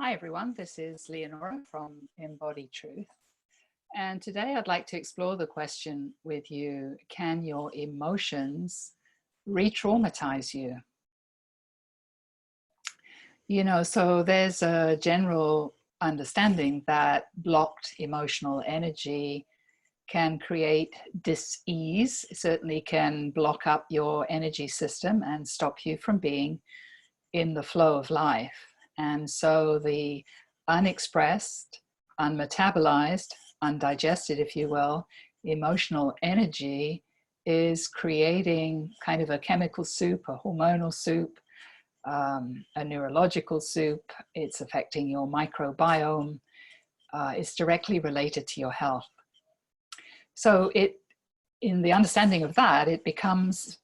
Hi everyone, this is Leonora from Embody Truth. And today I'd like to explore the question with you, can your emotions re-traumatize you? So there's a general understanding that blocked emotional energy can create dis-ease. It certainly can block up your energy system and stop you from being in the flow of life. And so the unexpressed, unmetabolized, undigested, if you will, emotional energy is creating kind of a chemical soup, a hormonal soup, a neurological soup. It's affecting your microbiome. It's directly related to your health. So in the understanding of that, it becomes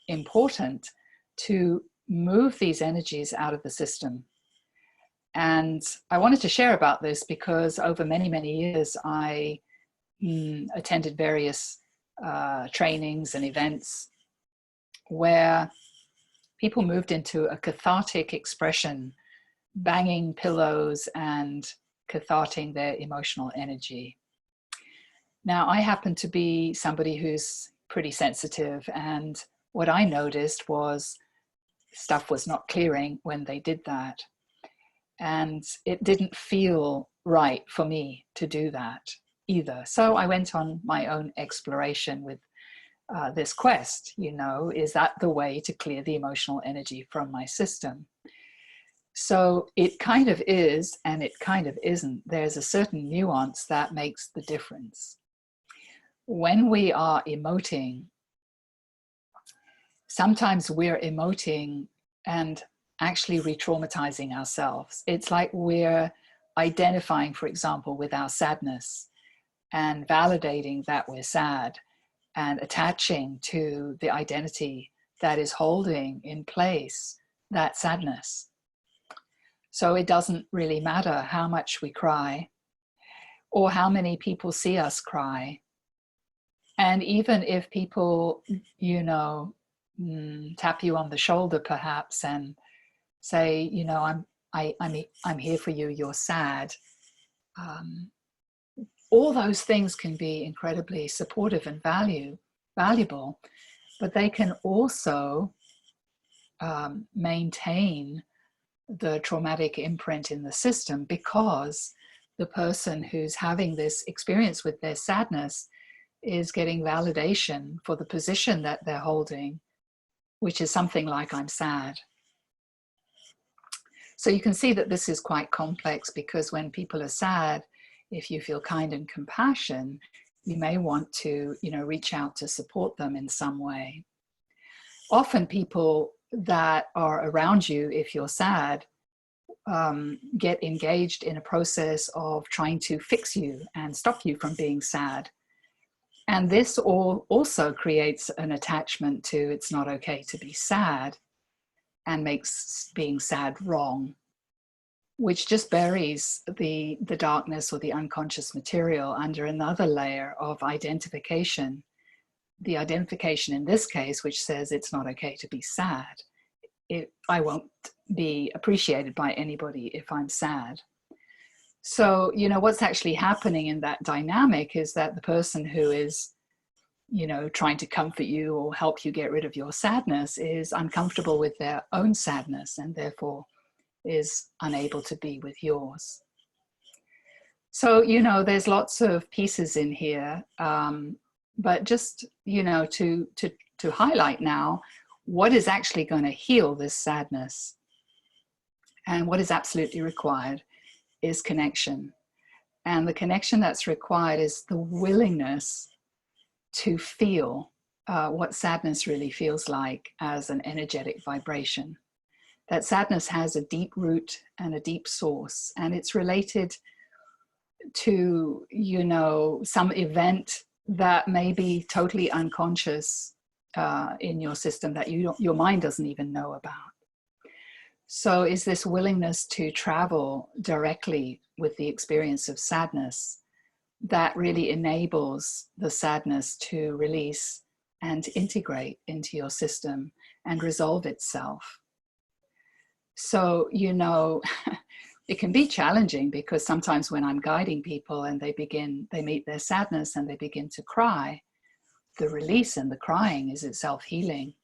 important to move these energies out of the system. And I wanted to share about this because over many, many years, I attended various trainings and events where people moved into a cathartic expression, banging pillows and catharting their emotional energy. Now, I happen to be somebody who's pretty sensitive, and what I noticed was stuff was not clearing when they did that. And it didn't feel right for me to do that either. So I went on my own exploration with this quest, is that the way to clear the emotional energy from my system? So it kind of is, and it kind of isn't. There's a certain nuance that makes the difference. When we are emoting, sometimes we're emoting and actually re-traumatizing ourselves. It's like we're identifying, for example, with our sadness and validating that we're sad and attaching to the identity that is holding in place that sadness. So it doesn't really matter how much we cry or how many people see us cry. And even if people, tap you on the shoulder perhaps and say, I'm here for you, you're sad. All those things can be incredibly supportive and valuable, but they can also maintain the traumatic imprint in the system because the person who's having this experience with their sadness is getting validation for the position that they're holding, which is something like, I'm sad. So you can see that this is quite complex because when people are sad, if you feel kind and compassion, you may want to, reach out to support them in some way. Often people that are around you, if you're sad, get engaged in a process of trying to fix you and stop you from being sad. And this also creates an attachment to it's not okay to be sad and makes being sad wrong, which just buries the darkness or the unconscious material under another layer of identification. The identification in this case, which says it's not okay to be sad. I won't be appreciated by anybody if I'm sad. So, what's actually happening in that dynamic is that the person who is, trying to comfort you or help you get rid of your sadness is uncomfortable with their own sadness and therefore is unable to be with yours. So, there's lots of pieces in here, but just, to highlight now what is actually going to heal this sadness and what is absolutely required is connection. And the connection that's required is the willingness to feel what sadness really feels like as an energetic vibration. That sadness has a deep root and a deep source, and it's related to, some event that may be totally unconscious in your system that your mind doesn't even know about. So is this willingness to travel directly with the experience of sadness that really enables the sadness to release and integrate into your system and resolve itself. So, it can be challenging because sometimes when I'm guiding people and they meet their sadness and they begin to cry, the release and the crying is itself healing.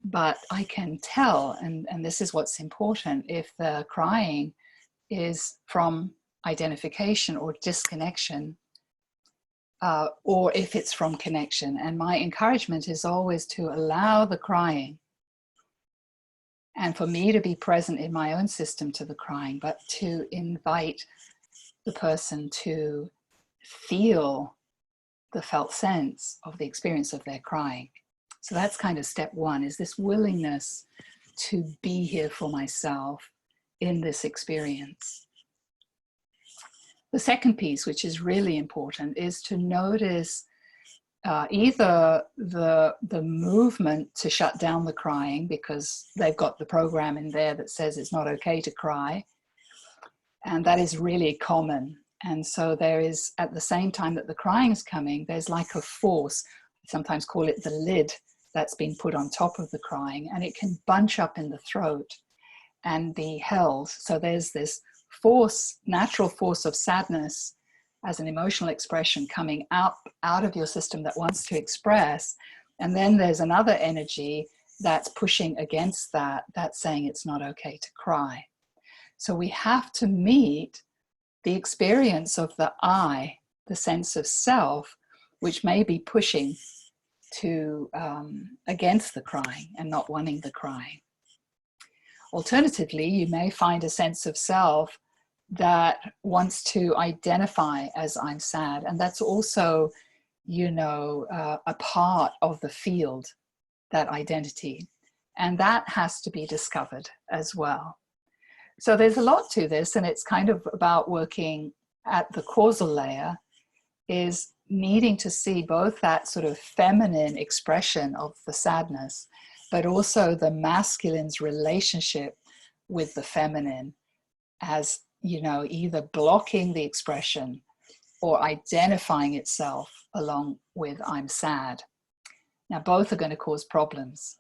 But I can tell, and this is what's important, if the crying is from identification or disconnection, or if it's from connection. And my encouragement is always to allow the crying, and for me to be present in my own system to the crying, but to invite the person to feel the felt sense of the experience of their crying. So that's kind of step one, is this willingness to be here for myself in this experience. The second piece, which is really important, is to notice either the movement to shut down the crying, because they've got the program in there that says it's not okay to cry. And that is really common. And so there is, at the same time that the crying is coming, there's like a force, I sometimes call it the lid, that's been put on top of the crying, and it can bunch up in the throat and be held. So there's this force, natural force of sadness as an emotional expression coming out of your system that wants to express. And then there's another energy that's pushing against that, that's saying it's not okay to cry. So we have to meet the experience of the I, the sense of self, which may be pushing to against the crying and not wanting the crying. Alternatively, you may find a sense of self that wants to identify as I'm sad. And that's also, you know, a part of the field, that identity. And that has to be discovered as well. So there's a lot to this, and it's kind of about working at the causal layer, is needing to see both that sort of feminine expression of the sadness, but also the masculine's relationship with the feminine as, you know, either blocking the expression or identifying itself along with I'm sad. Now, both are going to cause problems.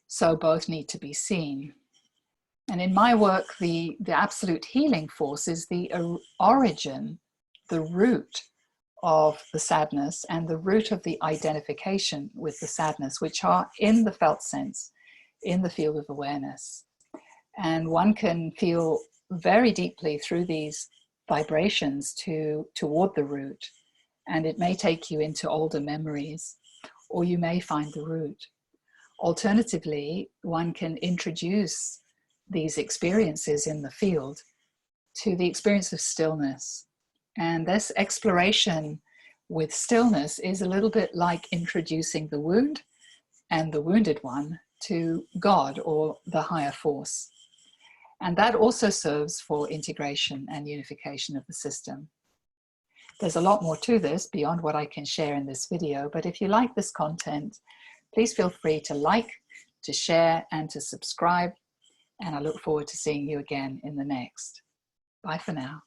So both need to be seen. And in my work, the absolute healing force is the origin, the root of the sadness and the root of the identification with the sadness, which are in the felt sense, in the field of awareness. And one can feel very deeply through these vibrations toward the root. And it may take you into older memories, or you may find the root. Alternatively, one can introduce these experiences in the field to the experience of stillness. And this exploration with stillness is a little bit like introducing the wound and the wounded one to God or the higher force. And that also serves for integration and unification of the system. There's a lot more to this beyond what I can share in this video, but if you like this content, please feel free to like, to share, and to subscribe. And I look forward to seeing you again in the next. Bye for now.